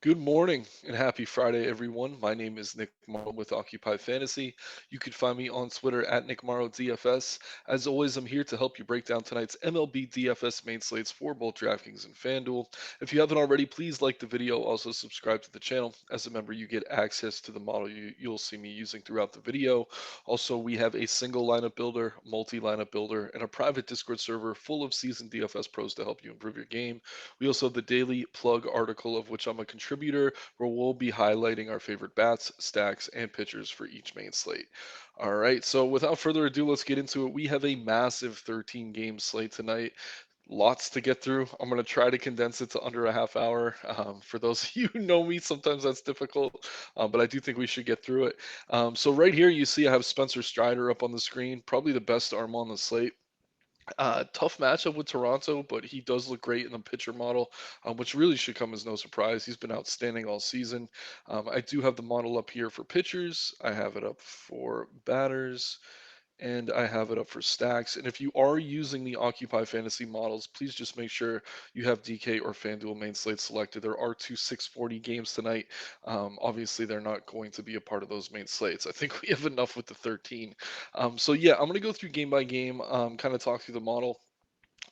Good morning and happy Friday, everyone. My name is Nick Marro with Occupy Fantasy. You can find me on Twitter at Nick Marro DFS. As always, I'm here to help you break down tonight's MLB DFS main slates for both DraftKings and FanDuel. If you haven't already, please like the video. Also, subscribe to the channel. As a member, you get access to the model you'll see me using throughout the video. Also, we have a single lineup builder, multi lineup builder, and a private Discord server full of seasoned DFS pros to help you improve your game. We also have the daily plug article, of which I'm a contributor, where we'll be highlighting our favorite bats, stacks, and pitchers for each main slate. All right, so without further ado, let's get into it. We have a massive 13 game slate tonight. Lots to get through. I'm going to try to condense it to under a half hour. For those of you who know me, sometimes that's difficult, but I do think we should get through it. So, right here, you see I have Spencer Strider up on the screen, probably the best arm on the slate. Tough matchup with Toronto, but he does look great in the pitcher model, which really should come as no surprise. He's been outstanding all season. I do have the model up here for pitchers. I have it up for batters, and I have it up for stacks. And if you are using the Occupy Fantasy models, please just make sure you have DK or FanDuel main slate selected. There are two 640 games tonight. Obviously, they're not going to be a part of those main slates. I think we have enough with the 13. So yeah, I'm going to go through game by game, kind of talk through the model.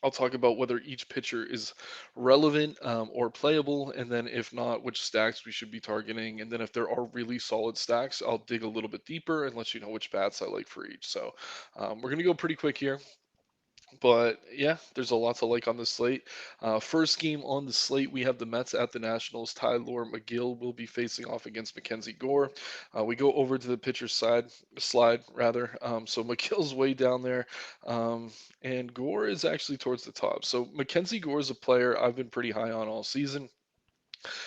I'll talk about whether each pitcher is relevant or playable, and then if not, which stacks we should be targeting. And then if there are really solid stacks, I'll dig a little bit deeper and let you know which bats I like for each. So we're going to go pretty quick here. But yeah, there's a lot to like on the slate. First game on the slate, we have the Mets at the Nationals. Tyler McGill will be facing off against Mackenzie Gore. We go over to the pitcher side, slide rather. So McGill's way down there, and Gore is actually towards the top. So Mackenzie Gore is a player I've been pretty high on all season.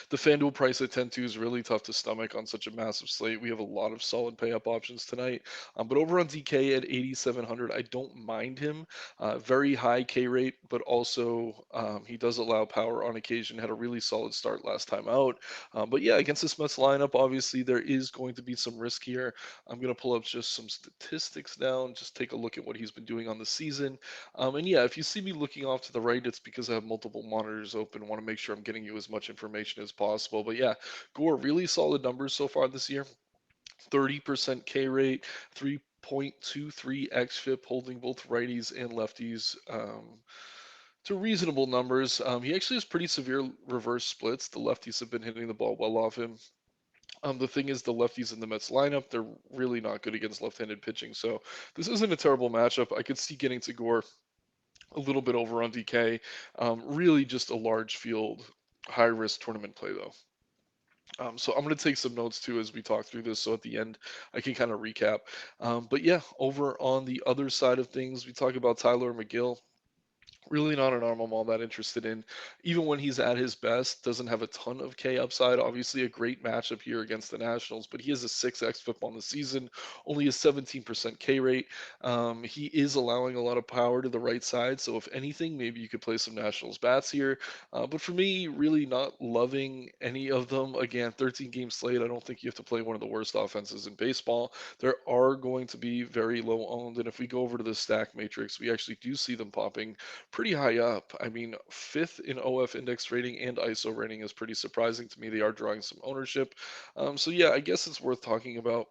The FanDuel price at 10-2 is really tough to stomach on such a massive slate. We have a lot of solid pay up options tonight. But over on DK at 8,700, I don't mind him. Very high K rate, but also he does allow power on occasion. Had a really solid start last time out. But yeah, against this Mets lineup, obviously there is going to be some risk here. I'm going to pull up just some statistics down, just take a look at what he's been doing on the season. And yeah, if you see me looking off to the right, it's because I have multiple monitors open. Want to make sure I'm getting you as much information as possible. But yeah, Gore, really solid numbers so far this year. 30% K rate, 3.23 xFIP, holding both righties and lefties. To reasonable numbers. He actually has pretty severe reverse splits. The lefties have been hitting the ball well off him. The thing is, the lefties in the Mets lineup, they're really not good against left-handed pitching. So this isn't a terrible matchup. I could see getting to Gore a little bit over on DK. Really just a large field, high risk tournament play though. So I'm going to take some notes too as we talk through this. So at the end, I can kind of recap. But yeah, over on the other side of things, we talk about Tyler McGill. Really not an arm I'm all that interested in. Even when he's at his best, doesn't have a ton of K upside. Obviously, a great matchup here against the Nationals, but he has a 6x FIP on the season, only a 17% K rate. He is allowing a lot of power to the right side, so if anything, maybe you could play some Nationals bats here. But for me, really not loving any of them. Again, 13 game slate. I don't think you have to play one of the worst offenses in baseball. There are going to be very low owned, and if we go over to the stack matrix, we actually do see them popping pretty high up. I mean, fifth in OF index rating and ISO rating is pretty surprising to me. They are drawing some ownership. So yeah, I guess it's worth talking about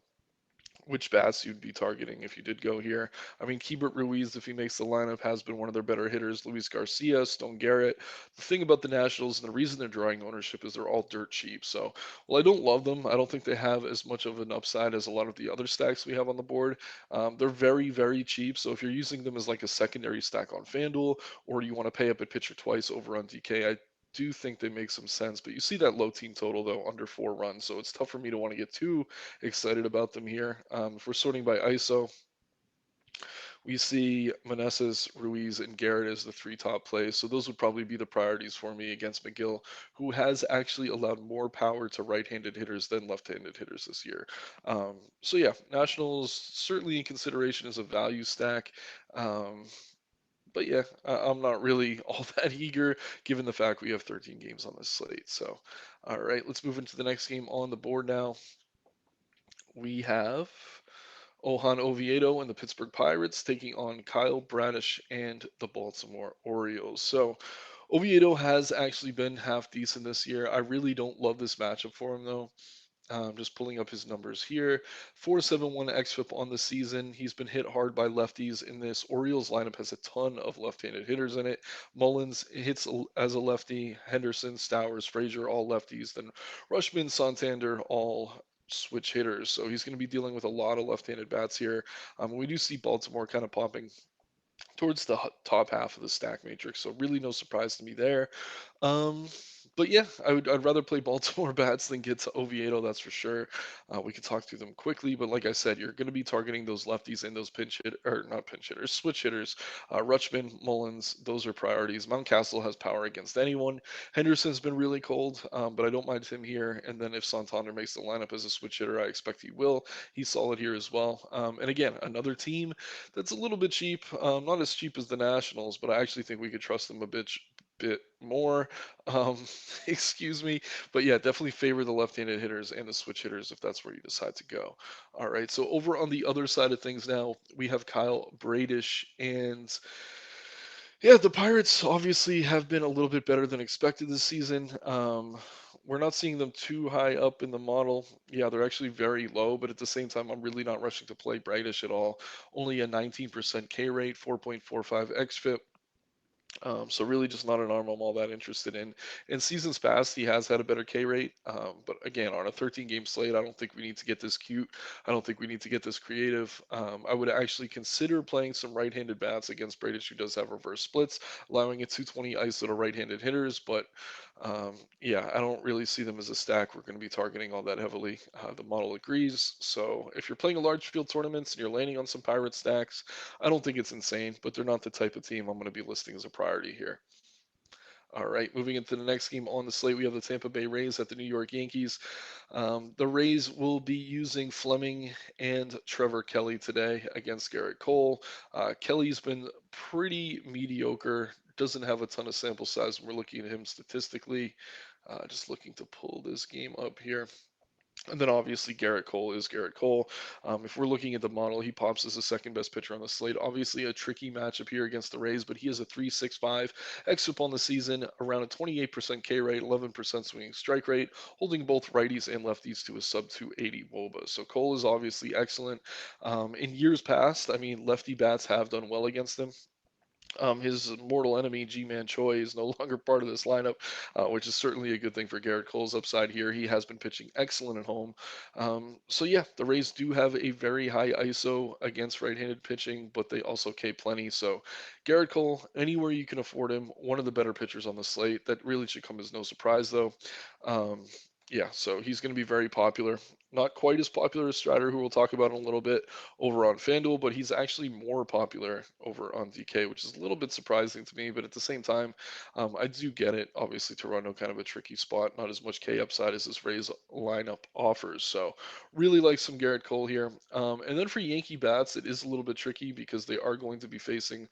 which bats you'd be targeting if you did go here. I mean, Keibert Ruiz, if he makes the lineup, has been one of their better hitters. Luis Garcia, Stone Garrett. The thing about the Nationals and the reason they're drawing ownership is they're all dirt cheap. So, well, I don't love them. I don't think they have as much of an upside as a lot of the other stacks we have on the board. They're very, very cheap. So if you're using them as like a secondary stack on FanDuel, or you want to pay up at pitcher twice over on DK, I do think they make some sense. But you see that low team total though, under 4 runs, so it's tough for me to want to get too excited about them here. If we're sorting by ISO, we see Meneses, Ruiz, and Garrett as the three top plays. So those would probably be the priorities for me against McGill, who has actually allowed more power to right-handed hitters than left-handed hitters this year. So yeah, Nationals certainly in consideration as a value stack. Um, but yeah, I'm not really all that eager given the fact we have 13 games on this slate. So, all right, let's move into the next game on the board now. We have Ohan Oviedo and the Pittsburgh Pirates taking on Kyle Bradish and the Baltimore Orioles. So Oviedo has actually been half decent this year. I really don't love this matchup for him though. Just pulling up his numbers here. 4.71 xFIP on the season. He's been hit hard by lefties in this. Orioles lineup has a ton of left-handed hitters in it. Mullins hits as a lefty. Henderson, Stowers, Frazier, all lefties. Then Rushman, Santander, all switch hitters. So he's going to be dealing with a lot of left-handed bats here. We do see Baltimore kind of popping towards the top half of the stack matrix. So really no surprise to me there. Um, but yeah, I'd rather play Baltimore bats than get to Oviedo. That's for sure. We can talk through them quickly, but like I said, you're going to be targeting those lefties and those pinch hit or not pinch hitters, switch hitters. Rutschman, Mullins, those are priorities. Mountcastle has power against anyone. Henderson's been really cold, but I don't mind him here. And then if Santander makes the lineup as a switch hitter, I expect he will. He's solid here as well. And again, another team that's a little bit cheap, not as cheap as the Nationals, but I actually think we could trust them a bit more. Um, excuse me, but yeah, definitely favor the left-handed hitters and the switch hitters if that's where you decide to go. All right, so over on the other side of things now, we have Kyle Bradish, and yeah, the Pirates obviously have been a little bit better than expected this season. We're not seeing them too high up in the model. Yeah, they're actually very low, but at the same time, I'm really not rushing to play Bradish at all. Only a 19% K rate, 4.45 xFIP. So really just not an arm I'm all that interested in. In seasons past, he has had a better K rate, but again, on a 13 game slate, I don't think we need to get this cute. I don't think we need to get this creative. I would actually consider playing some right-handed bats against Bradish, who does have reverse splits, allowing a 220 ISO to right-handed hitters. But yeah, I don't really see them as a stack we're going to be targeting all that heavily. The model agrees. So if you're playing a large field tournaments and you're landing on some pirate stacks, I don't think it's insane, but they're not the type of team I'm going to be listing as a priority here. All right, moving into the next game on the slate, we have the Tampa Bay Rays at the New York Yankees. The Rays will be using Fleming and Trevor Kelly today against Garrett Cole. Kelly's been pretty mediocre, doesn't have a ton of sample size. We're looking at him statistically. Just looking to pull this game up here. And then obviously Garrett Cole is Garrett Cole. If we're looking at the model, he pops as the second best pitcher on the slate. Obviously a tricky matchup here against the Rays, but he has a 3.65 xFIP on the season, around a 28% K rate, 11% swinging strike rate, holding both righties and lefties to a sub 280 WOBA. So Cole is obviously excellent. In years past, I mean, lefty bats have done well against him. His mortal enemy, G-Man Choi, is no longer part of this lineup, which is certainly a good thing for Garrett Cole's upside here. He has been pitching excellent at home. So yeah, the Rays do have a very high ISO against right-handed pitching, but they also K plenty. So Garrett Cole, anywhere you can afford him, one of the better pitchers on the slate. That really should come as no surprise, though. Um, yeah, so he's going to be very popular. Not quite as popular as Strider, who we'll talk about in a little bit over on FanDuel, but he's actually more popular over on DK, which is a little bit surprising to me. But at the same time, I do get it. Obviously, Toronto kind of a tricky spot, not as much K upside as this Rays lineup offers. So really like some Garrett Cole here. And then for Yankee bats, it is a little bit tricky because they are going to be facing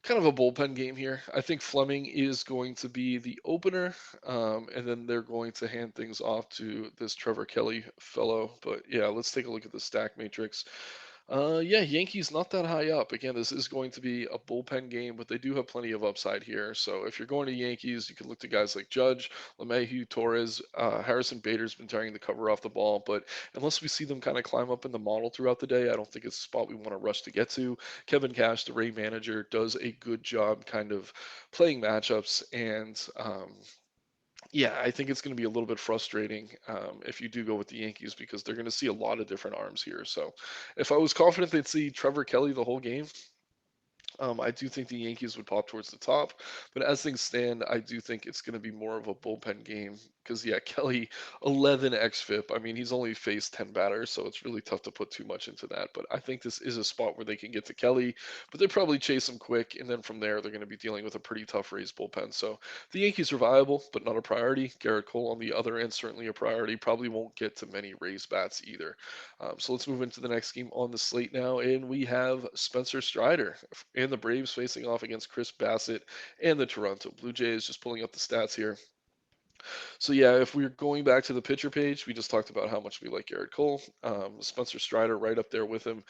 kind of a bullpen game here. I think Fleming is going to be the opener, and then they're going to hand things off to this Trevor Kelly fellow. But yeah, let's take a look at the stack matrix. Yeah, Yankees not that high up. Again, this is going to be a bullpen game, but they do have plenty of upside here. So if you're going to Yankees, you can look to guys like Judge, LeMahieu, Torres, Harrison Bader's been trying to cover off the ball, but unless we see them kind of climb up in the model throughout the day, I don't think it's a spot we want to rush to get to. Kevin Cash, the Ray manager, does a good job kind of playing matchups and yeah, I think it's going to be a little bit frustrating if you do go with the Yankees because they're going to see a lot of different arms here. So, if I was confident they'd see Trevor Kelly the whole game, I do think the Yankees would pop towards the top, but as things stand, I do think it's going to be more of a bullpen game because, yeah, Kelly, 11 xFIP. I mean, he's only faced 10 batters, so it's really tough to put too much into that. But I think this is a spot where they can get to Kelly, but they probably chase him quick, and then from there, they're going to be dealing with a pretty tough Rays bullpen. So the Yankees are viable, but not a priority. Garrett Cole on the other end, certainly a priority. Probably won't get to many Rays bats either. So let's move into the next game on the slate now, and we have Spencer Strider and the Braves facing off against Chris Bassett and the Toronto Blue Jays. Just pulling up the stats here. So yeah, if we're going back to the pitcher page, we just talked about how much we like Garrett Cole. Spencer Strider right up there with him.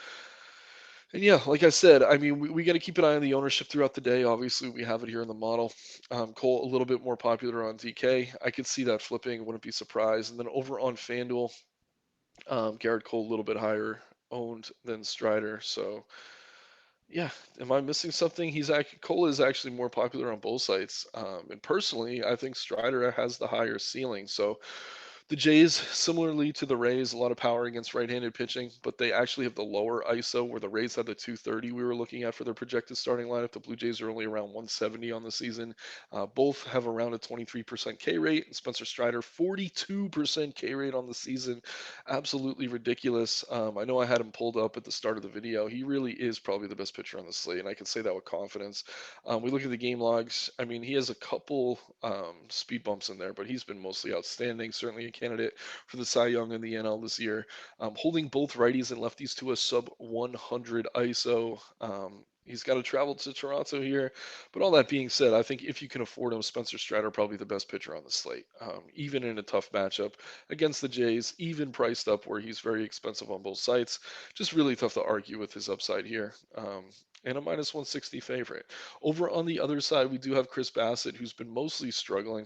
And yeah, like I said, I mean, we got to keep an eye on the ownership throughout the day. Obviously, we have it here in the model. Cole a little bit more popular on DK. I could see that flipping. Wouldn't be surprised. And then over on FanDuel, Garrett Cole a little bit higher owned than Strider. So yeah, am I missing something? Cole is actually more popular on both sites. And personally, I think Strider has the higher ceiling. So the Jays, similarly to the Rays, a lot of power against right-handed pitching, but they actually have the lower ISO where the Rays had the 230 we were looking at for their projected starting lineup. The Blue Jays are only around 170 on the season. Both have around a 23% K rate, and Spencer Strider 42% K rate on the season. Absolutely ridiculous. I know I had him pulled up at the start of the video. He really is probably the best pitcher on the slate, and I can say that with confidence. We look at the game logs. I mean, he has a couple speed bumps in there, but he's been mostly outstanding. Certainly a candidate for the Cy Young in the NL this year. Holding both righties and lefties to a sub 100 ISO. He's got to travel to Toronto here. But all that being said, I think if you can afford him, Spencer Strider probably the best pitcher on the slate, even in a tough matchup against the Jays, even priced up where he's very expensive on both sites. Just really tough to argue with his upside here. And a minus 160 favorite. Over on the other side, we do have Chris Bassett, who's been mostly struggling.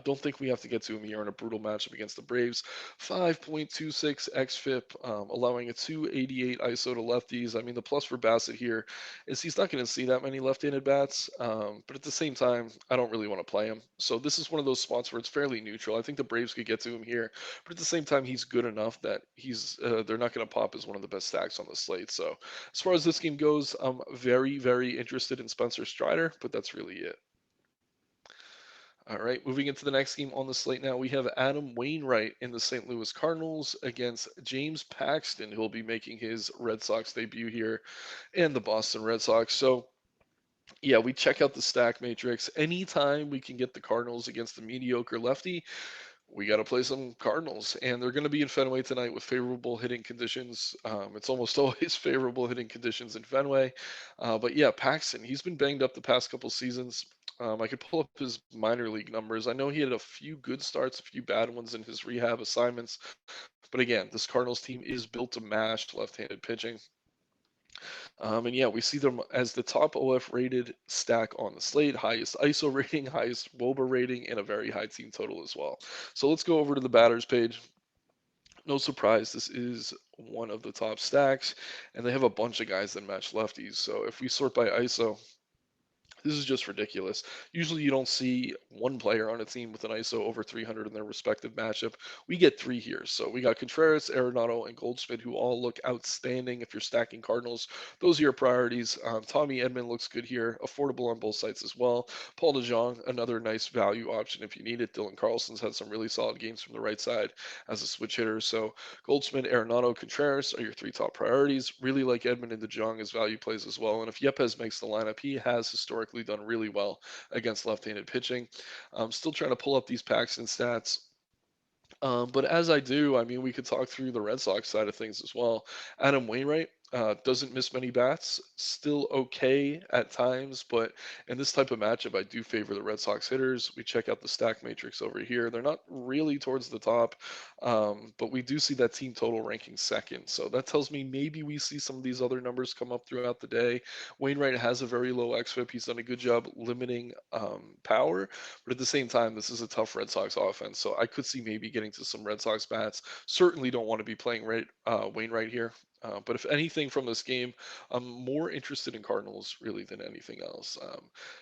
Don't think we have to get to him here in a brutal matchup against the Braves. 5.26 xFIP, allowing a 288 ISO to lefties. I mean, the plus for Bassett here is he's not going to see that many left-handed bats, but at the same time, I don't really want to play him. So this is one of those spots where it's fairly neutral. I think the Braves could get to him here, but at the same time, he's good enough that they're not going to pop as one of the best stacks on the slate. So as far as this game goes, I'm very, very interested in Spencer Strider, but that's really it. All right, moving into the next game on the slate now, we have Adam Wainwright in the St. Louis Cardinals against James Paxton, who will be making his Red Sox debut here, and the Boston Red Sox. So, yeah, we check out the stack matrix. Anytime we can get the Cardinals against the mediocre lefty, we got to play some Cardinals, and they're going to be in Fenway tonight with favorable hitting conditions. It's almost always favorable hitting conditions in Fenway. But yeah, Paxton, he's been banged up the past couple seasons. I could pull up his minor league numbers. I know he had a few good starts, a few bad ones in his rehab assignments. But again, this Cardinals team is built to mash left-handed pitching. And yeah, we see them as the top OF rated stack on the slate, highest ISO rating, highest WOBA rating, and a very high team total as well. So let's go over to the batters page. No surprise, this is one of the top stacks, and they have a bunch of guys that match lefties. So if we sort by ISO, this is just ridiculous. Usually, you don't see one player on a team with an ISO over 300 in their respective matchup. We get three here. So we got Contreras, Arenado, and Goldschmidt, who all look outstanding if you're stacking Cardinals. Those are your priorities. Tommy Edman looks good here, affordable on both sites as well. Paul DeJong, another nice value option if you need it. Dylan Carlson's had some really solid games from the right side as a switch hitter. So Goldschmidt, Arenado, Contreras are your three top priorities. Really like Edman and DeJong as value plays as well. And if Yepes makes the lineup, he has historically done really well against left-handed pitching. I'm still trying to pull up these Paxton stats. But as I do, I mean, we could talk through the Red Sox side of things as well. Adam Wainwright doesn't miss many bats, still okay at times, but in this type of matchup, I do favor the Red Sox hitters. We check out the stack matrix over here. They're not really towards the top, but we do see that team total ranking second. So that tells me maybe we see some of these other numbers come up throughout the day. Wainwright has a very low xFIP. He's done a good job limiting power, but at the same time, this is a tough Red Sox offense. So I could see maybe getting to some Red Sox bats. Certainly don't want to be playing Wainwright here. But if anything from this game, I'm more interested in Cardinals really than anything else.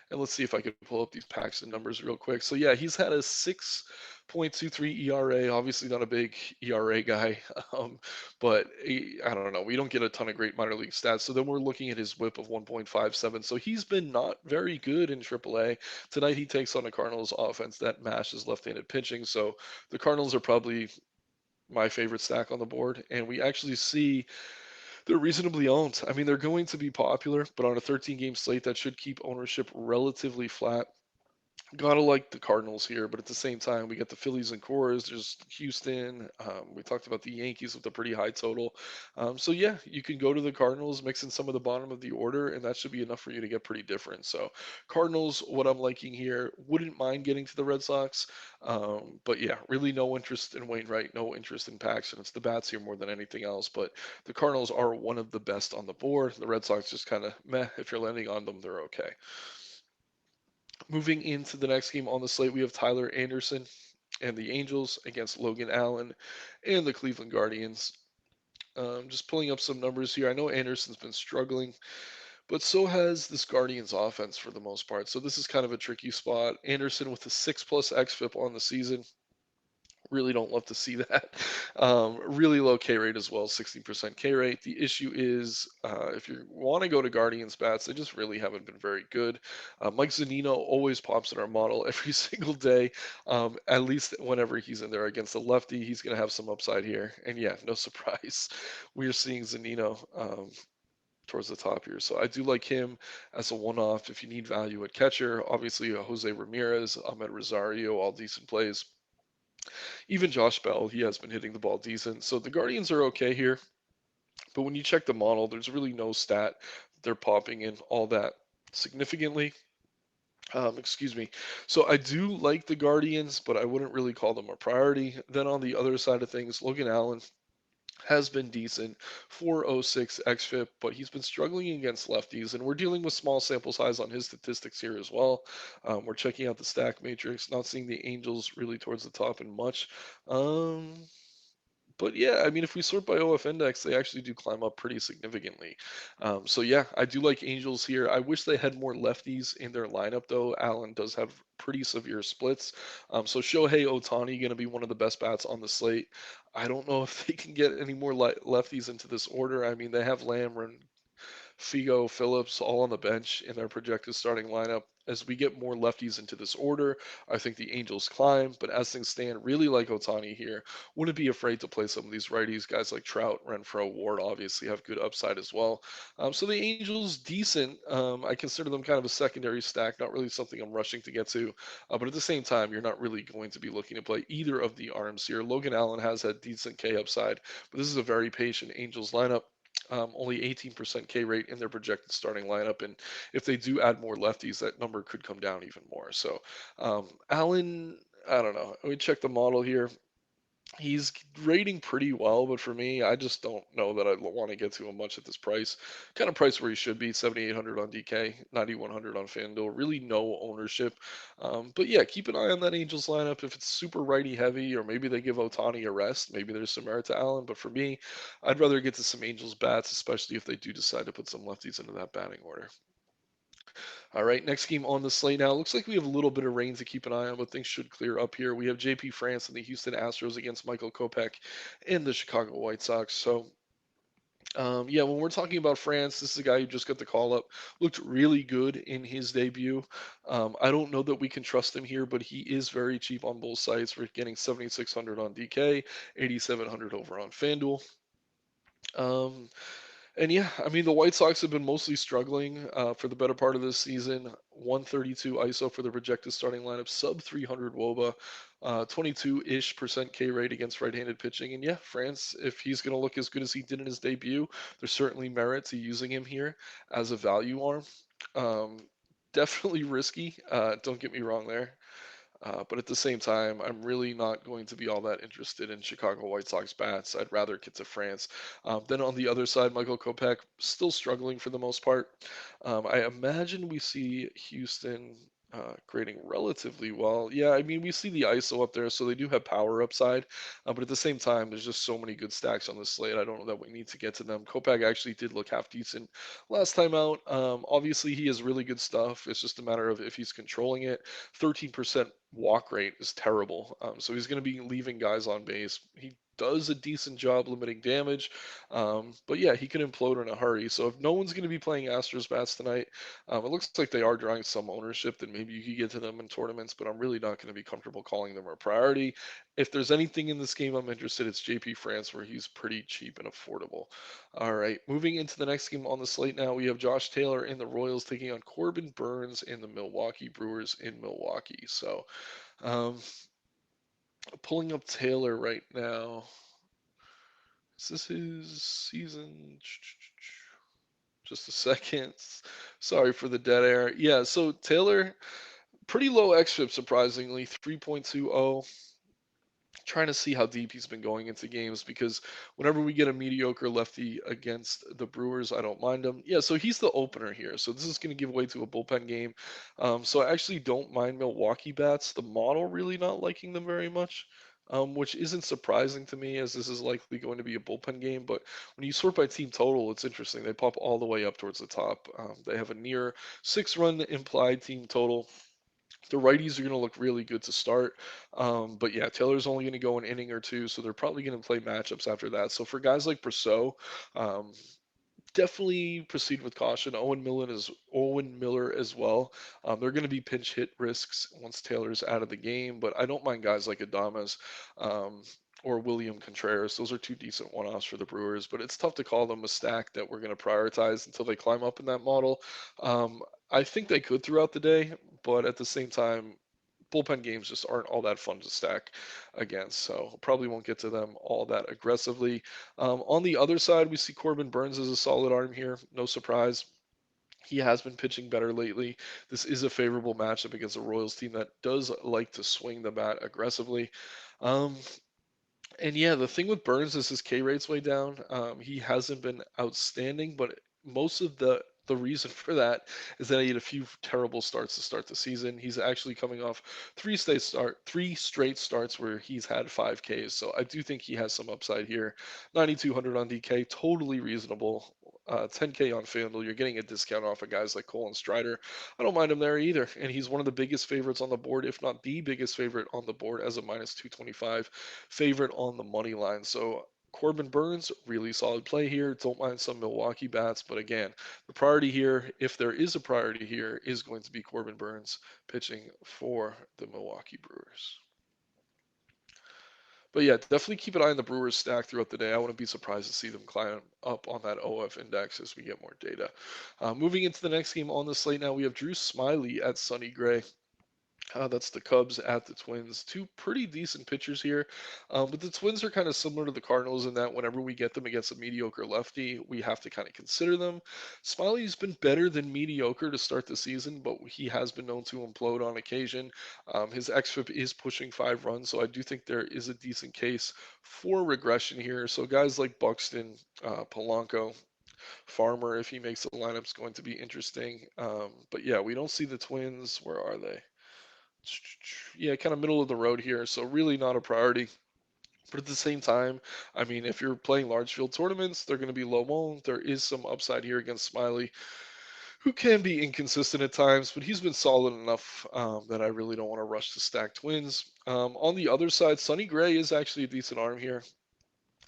And let's see if I could pull up these Paxton numbers real quick. So yeah, he's had a 6.23 ERA. Obviously not a big ERA guy, but I don't know. We don't get a ton of great minor league stats. So then we're looking at his WHIP of 1.57. So he's been not very good in AAA. Tonight he takes on a Cardinals offense that mashes left-handed pitching. So the Cardinals are probably my favorite stack on the board, and we actually see they're reasonably owned. I mean, they're going to be popular, but on a 13 game slate, that should keep ownership relatively flat. Gotta like the Cardinals here, but at the same time, we got the Phillies and Coors. There's Houston. We talked about the Yankees with a pretty high total. So yeah, you can go to the Cardinals, mix in some of the bottom of the order, and that should be enough for you to get pretty different. So Cardinals, what I'm liking here, wouldn't mind getting to the Red Sox, but yeah, really no interest in Wainwright, no interest in Paxton. It's the bats here more than anything else. But the Cardinals are one of the best on the board. The Red Sox just kind of meh. If you're landing on them, they're okay. Moving into the next game on the slate, we have Tyler Anderson and the Angels against Logan Allen and the Cleveland Guardians. Just pulling up some numbers here. I know Anderson's been struggling, but so has this Guardians offense for the most part. So this is kind of a tricky spot. Anderson with a 6+ xFIP on the season. Really don't love to see that. Really low K rate as well, 60% K rate. The issue is if you want to go to Guardians bats, they just really haven't been very good. Mike Zunino always pops in our model every single day. At least whenever he's in there against a lefty, he's going to have some upside here. And yeah, no surprise, we are seeing Zunino towards the top here. So I do like him as a one-off if you need value at catcher. Obviously, Jose Ramirez, Ahmed Rosario, all decent plays. Even Josh Bell, he has been hitting the ball decent. So the Guardians are okay here, but when you check the model, there's really no stat they're popping in all that significantly. Excuse me. So I do like the Guardians, but I wouldn't really call them a priority. Then on the other side of things, Logan Allen has been decent, 406 xFIP, but he's been struggling against lefties, and we're dealing with small sample size on his statistics here as well. We're checking out the stack matrix, not seeing the Angels really towards the top in much. Um, but yeah, I mean, if we sort by OF index, they actually do climb up pretty significantly. So yeah, I do like Angels here. I wish they had more lefties in their lineup, though. Allen does have pretty severe splits. So Shohei Ohtani going to be one of the best bats on the slate. I don't know if they can get any more lefties into this order. I mean, they have Lamb, Figo, Phillips, all on the bench in their projected starting lineup. As we get more lefties into this order, I think the Angels climb. But as things stand, really like Otani here. Wouldn't be afraid to play some of these righties. Guys like Trout, Renfro, Ward obviously have good upside as well. So the Angels, decent. I consider them kind of a secondary stack, not really something I'm rushing to get to. But at the same time, you're not really going to be looking to play either of the arms here. Logan Allen has had decent K upside, but this is a very patient Angels lineup. Only 18% K rate in their projected starting lineup. And if they do add more lefties, that number could come down even more. So, Allen, I don't know. We check the model here. He's rating pretty well, but for me, I just don't know that I want to get to him much at this price. Kind of price where he should be, 7,800 on DK, 9,100 on FanDuel. Really no ownership. But yeah, keep an eye on that Angels lineup. If it's super righty heavy, or maybe they give Otani a rest, maybe there's some merit to Allen. But for me, I'd rather get to some Angels bats, especially if they do decide to put some lefties into that batting order. All right, next game on the slate now. Looks like we have a little bit of rain to keep an eye on, but things should clear up here. We have JP France and the Houston Astros against Michael Kopech and the Chicago White Sox. So, yeah, when we're talking about France, this is a guy who just got the call up. Looked really good in his debut. I don't know that we can trust him here, but he is very cheap on both sites. We're getting 7,600 on DK, 8,700 over on FanDuel. Um, and yeah, I mean, the White Sox have been mostly struggling for the better part of this season. 132 ISO for the projected starting lineup, sub 300 WOBA, 22-ish percent K rate against right-handed pitching. And yeah, France, if he's going to look as good as he did in his debut, there's certainly merit to using him here as a value arm. Um, Definitely risky. Don't get me wrong there. But at the same time, I'm really not going to be all that interested in Chicago White Sox bats. I'd rather get to France. Then on the other side, Michael Kopech still struggling for the most part. I imagine we see Houston grading relatively well. Yeah, I mean, we see the ISO up there, so they do have power upside. But at the same time, there's just so many good stacks on this slate. I don't know that we need to get to them. Kopech actually did look half decent last time out. Obviously, he has really good stuff. It's just a matter of if he's controlling it. 13% walk rate is terrible. So he's going to be leaving guys on base. He does a decent job limiting damage. But yeah, he can implode in a hurry. So if no one's going to be playing Astros bats tonight, it looks like they are drawing some ownership. Then maybe you could get to them in tournaments, but I'm really not going to be comfortable calling them a priority. If there's anything in this game I'm interested, it's JP France, where he's pretty cheap and affordable. All right, moving into the next game on the slate now, we have Josh Taylor in the Royals taking on Corbin Burns in the Milwaukee Brewers in Milwaukee. So, um, pulling up Taylor right now. Is this his season? Just a second. Sorry for the dead air. Yeah, so Taylor, pretty low xFIP surprisingly, 3.20. Trying to see how deep he's been going into games because whenever we get a mediocre lefty against the Brewers, I don't mind him. Yeah, so he's the opener here. So this is going to give way to a bullpen game. So I actually don't mind Milwaukee bats. The model really not liking them very much. Which isn't surprising to me as this is likely going to be a bullpen game. But when you sort by team total, it's interesting. They pop all the way up towards the top. They have a near 6-run implied team total. The righties are going to look really good to start. But yeah, Taylor's only going to go an inning or two, so they're probably going to play matchups after that. So for guys like Brosseau, um, definitely proceed with caution. Owen Miller as well. They're going to be pinch hit risks once Taylor's out of the game, but I don't mind guys like Adames um, or William Contreras. Those are two decent one-offs for the Brewers, but it's tough to call them a stack that we're going to prioritize until they climb up in that model. I think they could throughout the day, but at the same time, bullpen games just aren't all that fun to stack against, so probably won't get to them all that aggressively. On the other side, we see Corbin Burns as a solid arm here. No surprise. He has been pitching better lately. This is a favorable matchup against a Royals team that does like to swing the bat aggressively. Um, and yeah, the thing with Burns is his K rate's way down. He hasn't been outstanding, but most of the reason for that is that he had a few terrible starts to start the season. He's actually coming off three straight starts where he's had 5 Ks. So I do think he has some upside here. 9,200 on DK, totally reasonable. 10K on FanDuel, you're getting a discount off of guys like Cole and Strider. I don't mind him there either, and he's one of the biggest favorites on the board, if not the biggest favorite on the board, as a minus 225 favorite on the money line. So Corbin Burns, really solid play here. Don't mind some Milwaukee bats, but again, the priority here, if there is a priority here, is going to be Corbin Burns pitching for the Milwaukee Brewers. But yeah, definitely keep an eye on the Brewers stack throughout the day. I wouldn't be surprised to see them climb up on that OF index as we get more data. Moving into the next game on the slate now, we have Drew Smiley at Sonny Gray. That's the Cubs at the Twins. Two pretty decent pitchers here. But the Twins are kind of similar to the Cardinals in that whenever we get them against a mediocre lefty, we have to kind of consider them. Smiley's been better than mediocre to start the season, but he has been known to implode on occasion. His xFIP is pushing 5 runs, so I do think there is a decent case for regression here. So guys like Buxton, Polanco, Farmer, if he makes the lineup, is going to be interesting. But yeah, we don't see the Twins. Where are they? Yeah, kind of middle of the road here, so really not a priority. But at the same time, I mean, if you're playing large field tournaments, they're going to be low owned. There is some upside here against Smiley, who can be inconsistent at times, but he's been solid enough that I really don't want to rush to stack Twins. On the other side, Sonny Gray is actually a decent arm here.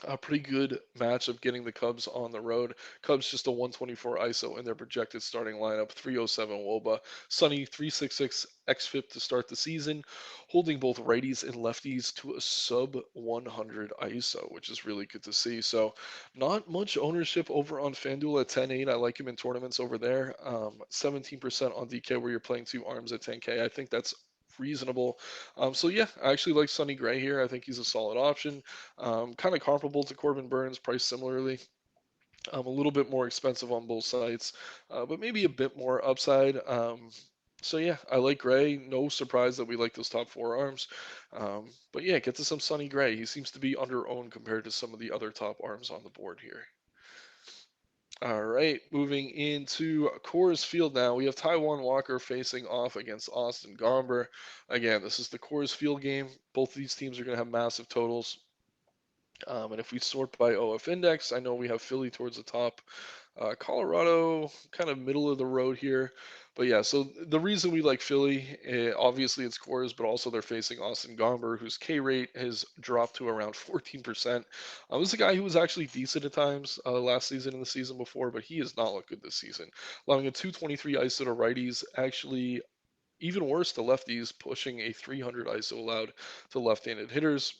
A pretty good matchup getting the Cubs on the road. Cubs just a 124 ISO in their projected starting lineup, 307 WOBA. Sunny 366 xFIP to start the season, holding both righties and lefties to a sub 100 ISO, which is really good to see. So, not much ownership over on FanDuel at 10.8. I like him in tournaments over there. 17% on DK where you're playing two arms at 10K. I think that's reasonable. So yeah, I actually like Sonny Gray here. I think he's a solid option. Kind of comparable to Corbin Burns, priced similarly. A little bit more expensive on both sides, but maybe a bit more upside. So yeah, I like Gray. No surprise that we like those top 4 arms. But yeah, get to some Sonny Gray. He seems to be under owned compared to some of the other top arms on the board here. All right, moving into Coors Field now. We have Taiwan Walker facing off against Austin Gomber. Again, this is the Coors Field game. Both of these teams are going to have massive totals. And if we sort by OF index, I know we have Philly towards the top. Colorado, kind of middle of the road here. But yeah, so the reason we like Philly, obviously it's scores, but also they're facing Austin Gomber, whose K rate has dropped to around 14%. This is a guy who was actually decent at times last season and the season before, but he has not looked good this season. Allowing a 223 ISO to righties, actually even worse to lefties, pushing a 300 ISO allowed to left-handed hitters.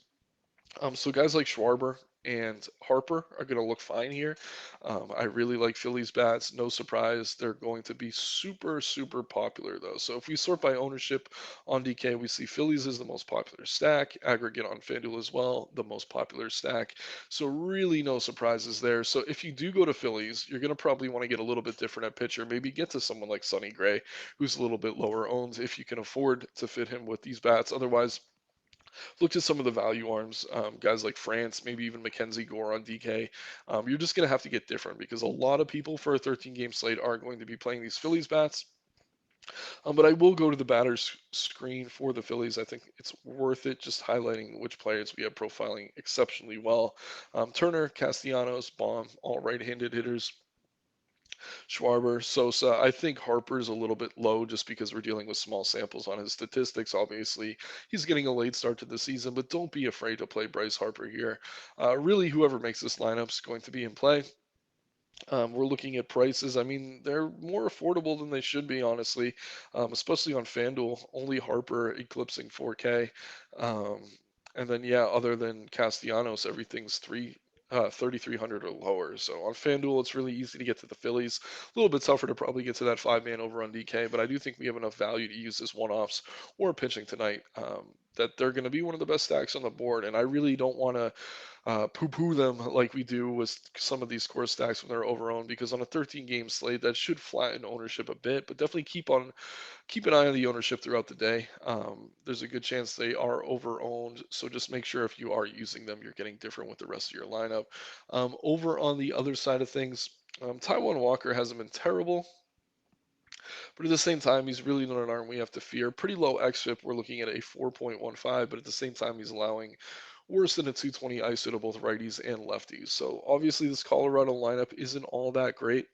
So guys like Schwarber and Harper are going to look fine here. I really like Phillies bats. No surprise, they're going to be super, super popular though. So if we sort by ownership on DK, we see Phillies is the most popular stack. Aggregate on FanDuel as well, the most popular stack. So really no surprises there. So if you do go to Phillies, you're going to probably want to get a little bit different at pitcher. Maybe get to someone like Sonny Gray, who's a little bit lower owned if you can afford to fit him with these bats. Otherwise, looked at some of the value arms, guys like France, maybe even Mackenzie Gore on DK. You're just going to have to get different because a lot of people for a 13 game slate are going to be playing these Phillies bats. But I will go to the batters screen for the Phillies. I think it's worth it just highlighting which players we have profiling exceptionally well. Turner, Castellanos, Baum, all right handed hitters. Schwarber, Sosa. I think Harper's a little bit low just because we're dealing with small samples on his statistics. Obviously, he's getting a late start to the season, but don't be afraid to play Bryce Harper here. Really, whoever makes this lineup is going to be in play. We're looking at prices. I mean, they're more affordable than they should be, honestly, especially on FanDuel. Only Harper eclipsing 4K. Um, and then, yeah, other than Castellanos, everything's 3,300 or lower. So on FanDuel, it's really easy to get to the Phillies. A little bit tougher to probably get to that five-man over on DK, but I do think we have enough value to use this one-offs or pitching tonight that they're going to be one of the best stacks on the board. And I really don't want to poo-poo them like we do with some of these score stacks when they're overowned because on a 13 game slate that should flatten ownership a bit, but definitely keep an eye on the ownership throughout the day. There's a good chance they are overowned, so just make sure if you are using them, you're getting different with the rest of your lineup. Over on the other side of things, Taiwan Walker hasn't been terrible. But at the same time, he's really not an arm we have to fear. Pretty low xFIP. We're looking at a 4.15, but at the same time, he's allowing worse than a 220 ISO to both righties and lefties. So obviously, this Colorado lineup isn't all that great.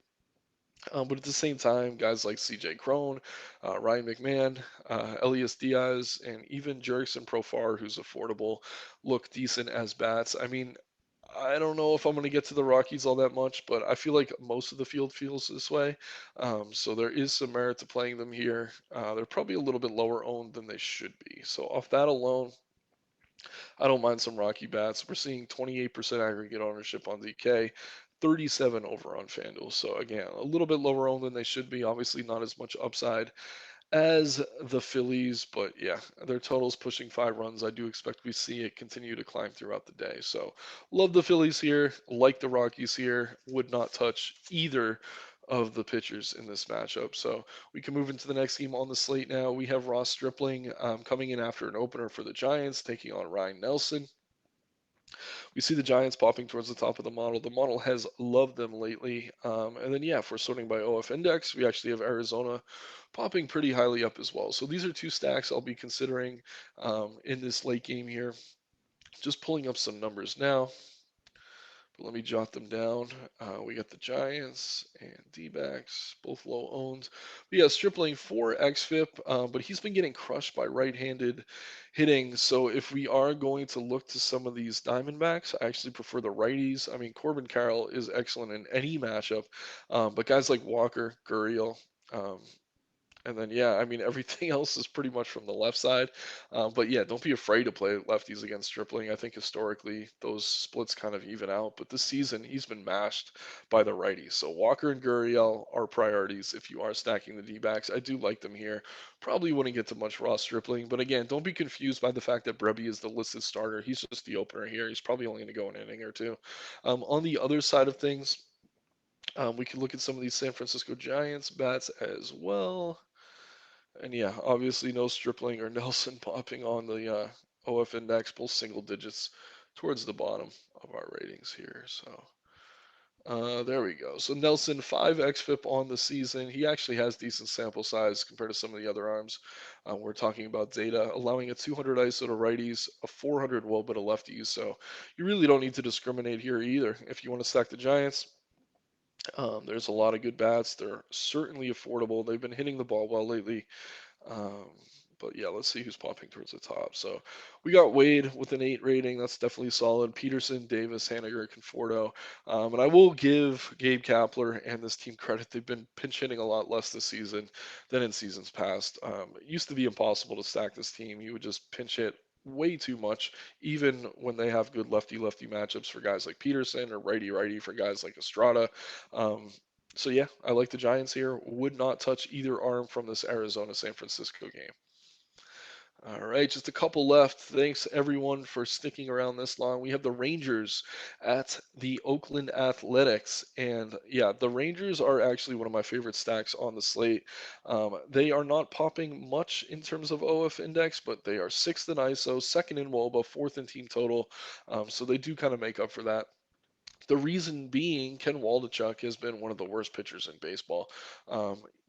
But at the same time, guys like CJ Crone, Ryan McMahon, Elias Diaz, and even Jerickson Profar, who's affordable, look decent as bats. I mean, I don't know if I'm going to get to the Rockies all that much, but I feel like most of the field feels this way. So there is some merit to playing them here. They're probably a little bit lower owned than they should be. So off that alone, I don't mind some Rocky bats. We're seeing 28% aggregate ownership on DK, 37 over on FanDuel. So again, a little bit lower owned than they should be. Obviously, not as much upside as the Phillies, but yeah, their total's pushing 5 runs. I do expect we see it continue to climb throughout the day. So love the Phillies here, like the Rockies here. Would not touch either of the pitchers in this matchup. So we can move into the next game on the slate now. We have Ross Stripling coming in after an opener for the Giants, taking on Ryan Nelson. We see the Giants popping towards the top of the model. The model has loved them lately. And then, yeah, if we're sorting by OF index, we actually have Arizona popping pretty highly up as well. So these are two stacks I'll be considering in this late game here. Just pulling up some numbers now. But let me jot them down. We got the Giants and D-backs, both low owned. But yeah, Stripling 4 xFIP, but he's been getting crushed by right-handed hitting. So if we are going to look to some of these Diamondbacks, I actually prefer the righties. I mean, Corbin Carroll is excellent in any matchup, but guys like Walker, Gurriel, um, and then, yeah, I mean, everything else is pretty much from the left side. But yeah, don't be afraid to play lefties against Stripling. I think historically those splits kind of even out. But this season, he's been mashed by the righties. So Walker and Gurriel are priorities if you are stacking the D backs. I do like them here. Probably wouldn't get to much raw Stripling. But again, don't be confused by the fact that Brebby is the listed starter. He's just the opener here. He's probably only going to go an inning or two. On the other side of things, we can look at some of these San Francisco Giants bats as well. And yeah, obviously no Stripling or Nelson popping on the OF index, both single digits towards the bottom of our ratings here. So there we go. So Nelson, 5 xFIP on the season. He actually has decent sample size compared to some of the other arms. We're talking about data, allowing a 200 ISO to righties, a 400 WOBA to lefties. So you really don't need to discriminate here either. If you want to stack the Giants, There's a lot of good bats. They're certainly affordable. They've been hitting the ball well lately. Um, but yeah, let's see who's popping towards the top. So we got Wade with an 8 rating. That's definitely solid. Peterson, Davis, Haniger, Conforto. And I will give Gabe Kapler and this team credit. They've been pinch hitting a lot less this season than in seasons past. It used to be impossible to stack this team. You would just pinch hit way too much, even when they have good lefty lefty matchups for guys like Peterson or righty righty for guys like Estrada. Um, so yeah, I like the Giants here. Would not touch either arm from this Arizona San Francisco game. All right, just a couple left. Thanks everyone for sticking around this long. We have the Rangers at the Oakland Athletics, and yeah, the Rangers are actually one of my favorite stacks on the slate. They are not popping much in terms of OF index, but they are sixth in ISO, second in WOBA, fourth in team total. So they do kind of make up for that. The reason being, Ken Waldichuk has been one of the worst pitchers in baseball.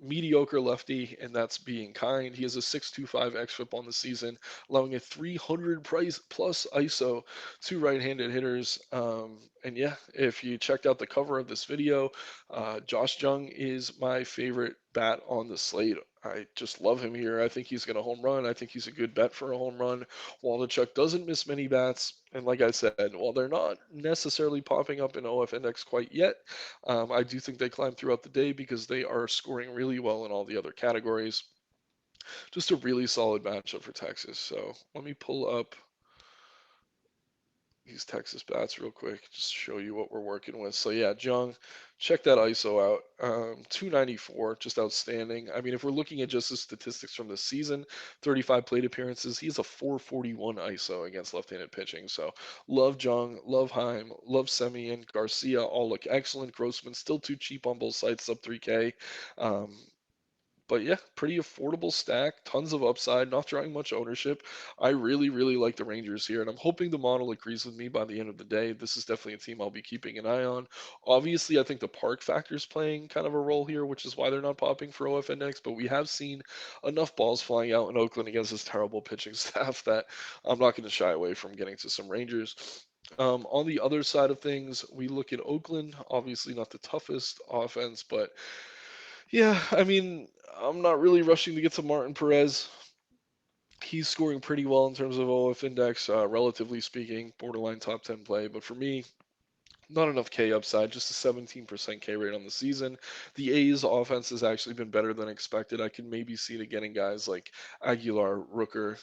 Mediocre lefty, and that's being kind. He has a 6.25 xFIP on the season, allowing a 300 price plus ISO to right-handed hitters. And yeah, if you checked out the cover of this video, Josh Jung is my favorite bat on the slate. I just love him here. I think he's going to home run. I think he's a good bet for a home run. Waldichuk doesn't miss many bats. And like I said, while they're not necessarily popping up in OF index quite yet, I do think they climb throughout the day because they are scoring really well in all the other categories. Just a really solid matchup for Texas. So let me pull up these Texas bats real quick, just show you what we're working with. So yeah, Jung, check that ISO out. 294, just outstanding. I mean, if we're looking at just the statistics from the season, 35 plate appearances, he's a 441 ISO against left-handed pitching. So love Jung, love Heim, love Semien, Garcia, all look excellent. Grossman still too cheap on both sides, sub 3K. Um, but yeah, pretty affordable stack, tons of upside, not drawing much ownership. I really, really like the Rangers here, and I'm hoping the model agrees with me by the end of the day. This is definitely a team I'll be keeping an eye on. Obviously, I think the park factor is playing kind of a role here, which is why they're not popping for OF index, but we have seen enough balls flying out in Oakland against this terrible pitching staff that I'm not going to shy away from getting to some Rangers. On the other side of things, we look at Oakland, obviously not the toughest offense, but yeah, I mean, I'm not really rushing to get to Martin Perez. He's scoring pretty well in terms of OF index, relatively speaking, borderline top 10 play. But for me, not enough K upside, just a 17% K rate on the season. The A's offense has actually been better than expected. I can maybe see it getting guys like Aguilar, Rooker,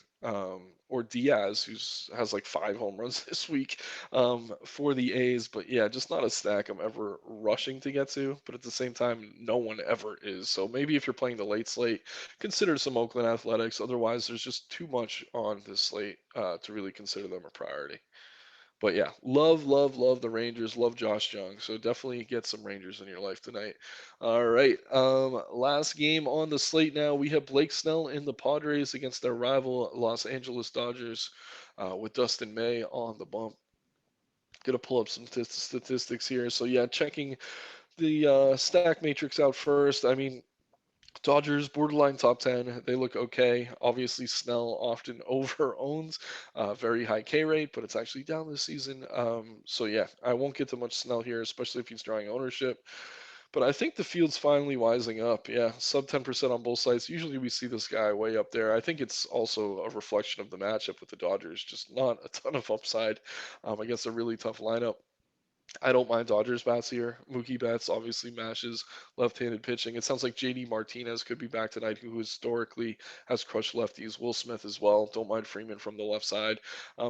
or Diaz, who's has like 5 home runs this week for the A's. But yeah, just not a stack I'm ever rushing to get to. But at the same time, no one ever is. So maybe if you're playing the late slate, consider some Oakland Athletics. Otherwise, there's just too much on this slate to really consider them a priority. But yeah, love, love, love the Rangers. Love Josh Jung. So definitely get some Rangers in your life tonight. All right. Last game on the slate now. We have Blake Snell and the Padres against their rival Los Angeles Dodgers with Dustin May on the bump. Gonna pull up some statistics here. So yeah, checking the stack matrix out first. I mean, Dodgers borderline top 10. They look okay. Obviously, Snell often over owns, very high K rate, but it's actually down this season. So yeah, I won't get to much Snell here, especially if he's drawing ownership. But I think the field's finally wising up. Yeah, sub 10% on both sides. Usually we see this guy way up there. I think it's also a reflection of the matchup with the Dodgers. Just not a ton of upside against a really tough lineup. I don't mind Dodgers bats here. Mookie Betts obviously mashes left-handed pitching. It sounds like JD Martinez could be back tonight, who historically has crushed lefties. Will Smith as well. Don't mind Freeman from the left side.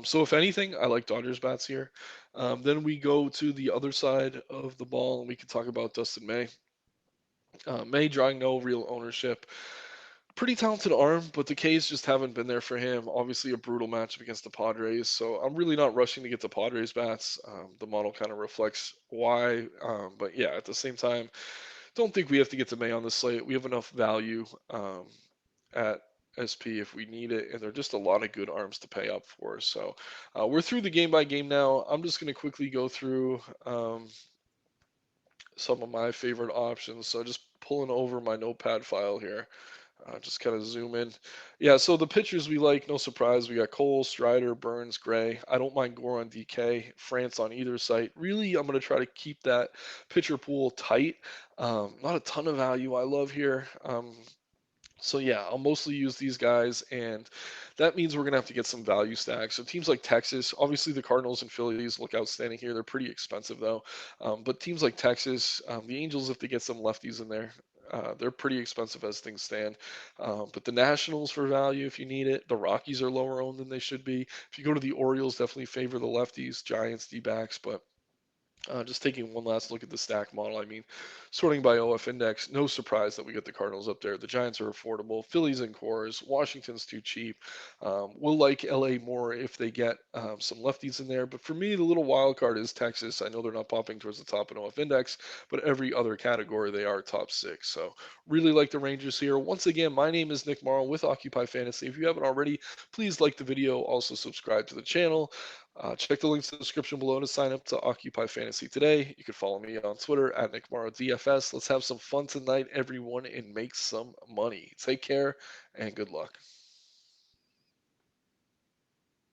So if anything, I like Dodgers bats here. Then we go to the other side of the ball, and we can talk about Dustin May. May drawing no real ownership. Pretty talented arm, but the K's just haven't been there for him. Obviously, a brutal matchup against the Padres, so I'm really not rushing to get the Padres bats. The model kind of reflects why, but yeah, at the same time, don't think we have to get to May on the slate. We have enough value at SP if we need it, and there are just a lot of good arms to pay up for. So we're through the game by game now. I'm just going to quickly go through some of my favorite options. So just pulling over my notepad file here. Just kind of zoom in. Yeah, so the pitchers we like, no surprise. We got Cole, Strider, Burns, Gray. I don't mind Gore on DK, France on either site. Really, I'm going to try to keep that pitcher pool tight. Not a ton of value I love here. So yeah, I'll mostly use these guys, and that means we're gonna have to get some value stacks. So teams like Texas, obviously the Cardinals and Phillies look outstanding here. They're pretty expensive though, but teams like Texas, the Angels, if they get some lefties in there, they're pretty expensive as things stand. But the Nationals for value if you need it. The Rockies are lower owned than they should be. If you go to the Orioles, definitely favor the lefties, Giants, D-backs, but just taking one last look at the stack model, I mean, sorting by OF index, no surprise that we get the Cardinals up there. The Giants are affordable. Phillies and cores. Washington's too cheap. We'll like LA more if they get some lefties in there. But for me, the little wild card is Texas. I know they're not popping towards the top in OF index, but every other category they are top six. So really like the Rangers here. Once again, my name is Nick Marro with Occupy Fantasy. If you haven't already, please like the video. Also subscribe to the channel. Check the links in the description below to sign up to Occupy Fantasy today. You can follow me on Twitter at Nick Marro DFS. Let's have some fun tonight, everyone, and make some money. Take care and good luck.